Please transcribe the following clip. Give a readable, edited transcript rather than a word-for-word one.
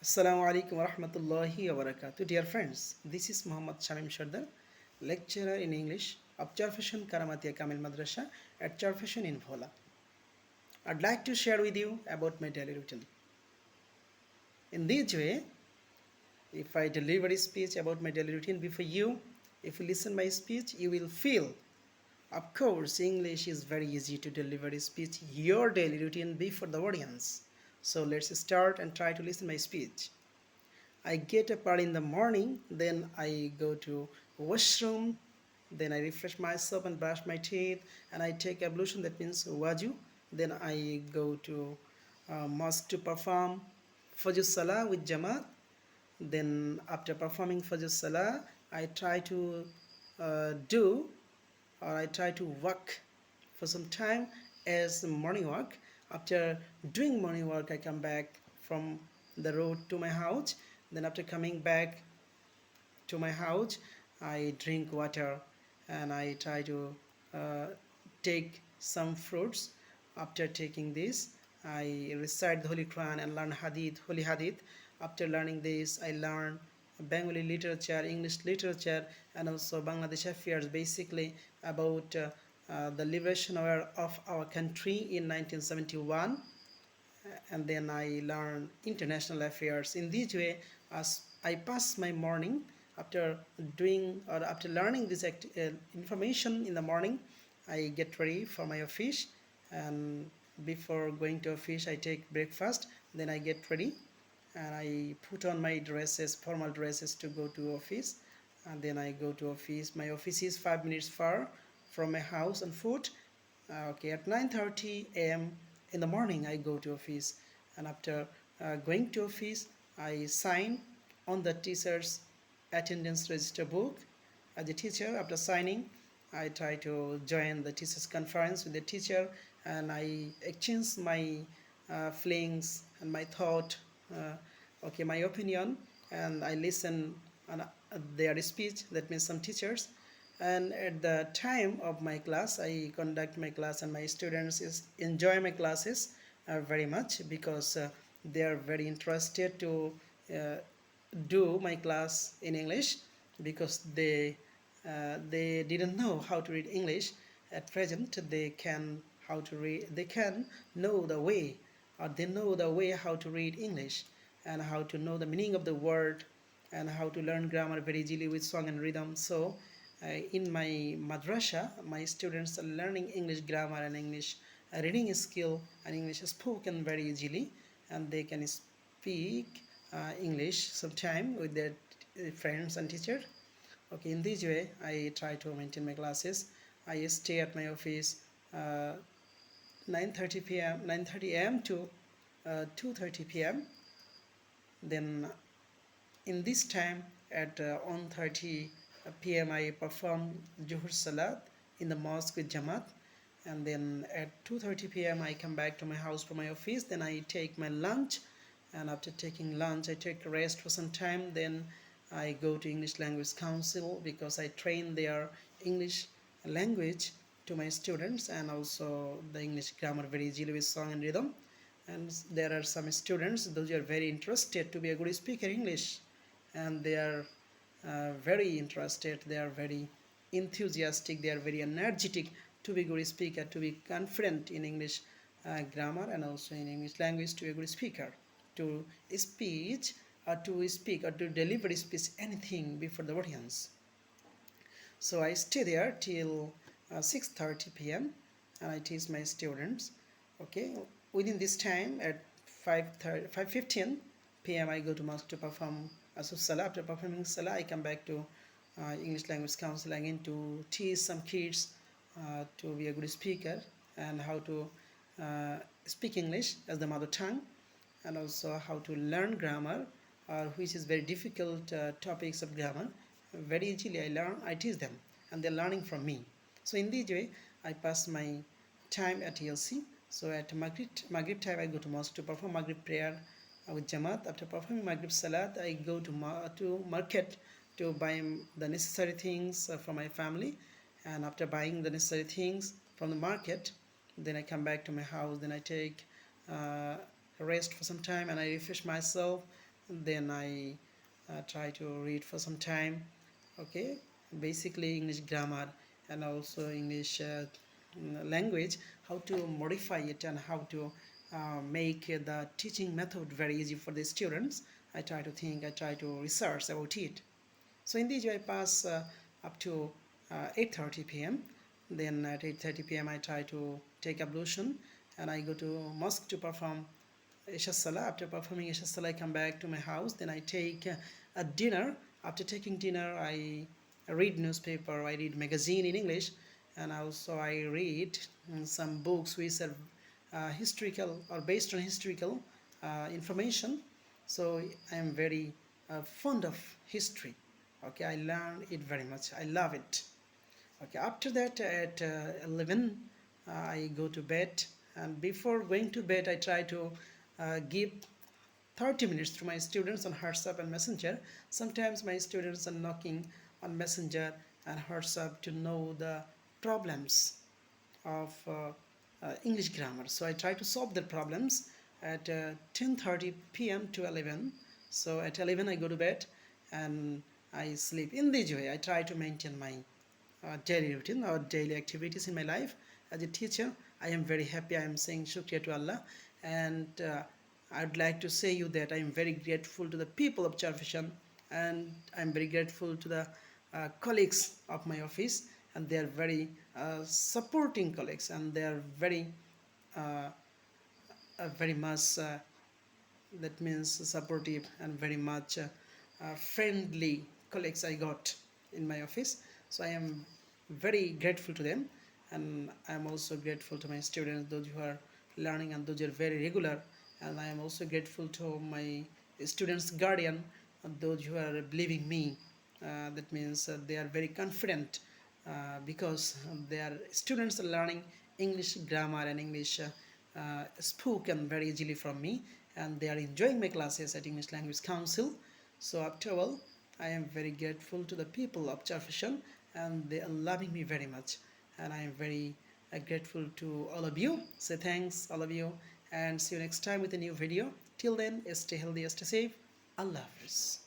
Assalamu alaikum wa rahmatullahi wa barakatuh. Dear friends, this is Muhammad Shamim Shardar, lecturer in English of Charfashan Karamatia Kamil Madrasa at Charfashan in Bhola. I'd like to share with you about my daily routine. In this way, if I deliver a speech about my daily routine before you, if you listen my speech, you will feel. Of course, English is very easy to deliver a speech, your daily routine before the audience. So let's start and try to listen my speech. I get up early in the morning, then I go to washroom, then I refresh myself and brush my teeth, and I take ablution, that means waju. Then I go to mosque to perform Fajr Salah with Jamaat. Then after performing Fajr Salah, I try to do or I try to walk for some time as morning walk. After doing morning walk, I come back from the road to my house. Then after coming back to my house, I drink water and I try to uh, take some fruits. After taking this, I recite the Holy Quran and learn Hadith, Holy Hadith. After learning this, I learn Bengali literature, English literature, and also Bangladesh affairs, basically about the liberation of our country in 1971. And then I learn international affairs. In this way, as I pass my morning after doing or after learning this information in the morning, I get ready for my office, and before going to office, I take breakfast. Then I get ready and I put on my dresses, formal dresses to go to office. And then I go to office. My office is 5 minutes far from my house on foot. Okay, at 9:30 a.m. in the morning I go to office, and after going to office I sign on the teacher's attendance register book as a teacher. After signing, I try to join the teachers conference with the teacher, and I exchange my feelings and my thought, okay, my opinion, and I listen on their speech. That means some teachers. And at the time of my class, I conduct my class, and my students enjoy my classes very much, because they are very interested to uh, do my class in English, because they didn't know how to read English. At present, they can know the way, or they know the way how to read English, and how to know the meaning of the word, and how to learn grammar very easily with song and rhythm. So in my madrasa, my students are learning English grammar and English reading skill and English spoken very easily, and they can speak English sometime with their friends and teachers. Okay, in this way, I try to maintain my classes. I stay at my office 9:30 p.m. 9:30 a.m. to 2:30 p.m. Then in this time at 1:30 p.m. I perform Juhur Salat in the mosque with Jamaat, and then at 2:30 p.m. I come back to my house from my office. Then I take my lunch, and after taking lunch I take a rest for some time. Then I go to English Language Council, because I train their English language to my students, and also the English grammar very easily with song and rhythm. And there are some students those who are very interested to be a good speaker English, and they are very interested, they are very enthusiastic, they are very energetic to be good speaker, to be confident in English grammar, and also in English language, to be a good speaker, to speech or to speak or to deliver speech anything before the audience. So I stay there till 6:30 p.m. and I teach my students. Okay, within this time at 5:15 p.m. I go to mosque to perform Asuf Salah. After performing Salah, I come back to English Language Council again to teach some kids to be a good speaker, and how to speak English as the mother tongue, and also how to learn grammar, which is very difficult topics of grammar. Very easily I teach them, and they're learning from me. So in this way, I pass my time at ELC. So at Maghrib time, I go to mosque to perform Maghrib prayer with Jamaat. After performing Maghrib Salat, I go to market to buy the necessary things for my family. And after buying the necessary things from the market, then I come back to my house. Then I take rest for some time, and I refresh myself. then I try to read for some time. Okay, basically English grammar and also English language, how to modify it and how to make the teaching method very easy for the students. I try to think, I try to research about it. So in this way I pass up to 8:30 p.m. Then at 8:30 p.m. I try to take ablution and I go to mosque to perform Isha Salah. After performing Isha Salah, I come back to my house. Then I take a dinner. After taking dinner, I read newspaper. I read magazine in English, and also I read some books which are historical or based on historical information. So I am very fond of history. Okay, I learn it very much. I love it. Okay, after that at 11 I go to bed, and before going to bed I try to give 30 minutes to my students on WhatsApp and Messenger. Sometimes my students are knocking on Messenger and WhatsApp to know the problems of English grammar. So I try to solve their problems at 10:30 p.m. to 11. So at 11 I go to bed and I sleep. In this way I try to maintain my daily routine or daily activities in my life. As a teacher, I am very happy. I am saying shukriya to Allah, and I'd like to say you that I am very grateful to the people of Charfishan, and I am very grateful to the colleagues of my office, and they are very supporting colleagues, and they are uh, very much that means supportive and very much friendly colleagues I got in my office. So I am very grateful to them, and I am also grateful to my students, those who are learning and those who are very regular. And I am also grateful to my students' guardian, those who are believing me. That means they are very confident because their students are learning English grammar and English spoken very easily from me, and they are enjoying my classes at English Language Council. So after all, I am very grateful to the people of Charfishan, and they are loving me very much, and I am very grateful to all of you. Say thanks all of you, and see you next time with a new video. Till then, stay healthy, stay safe. Allah Hafiz.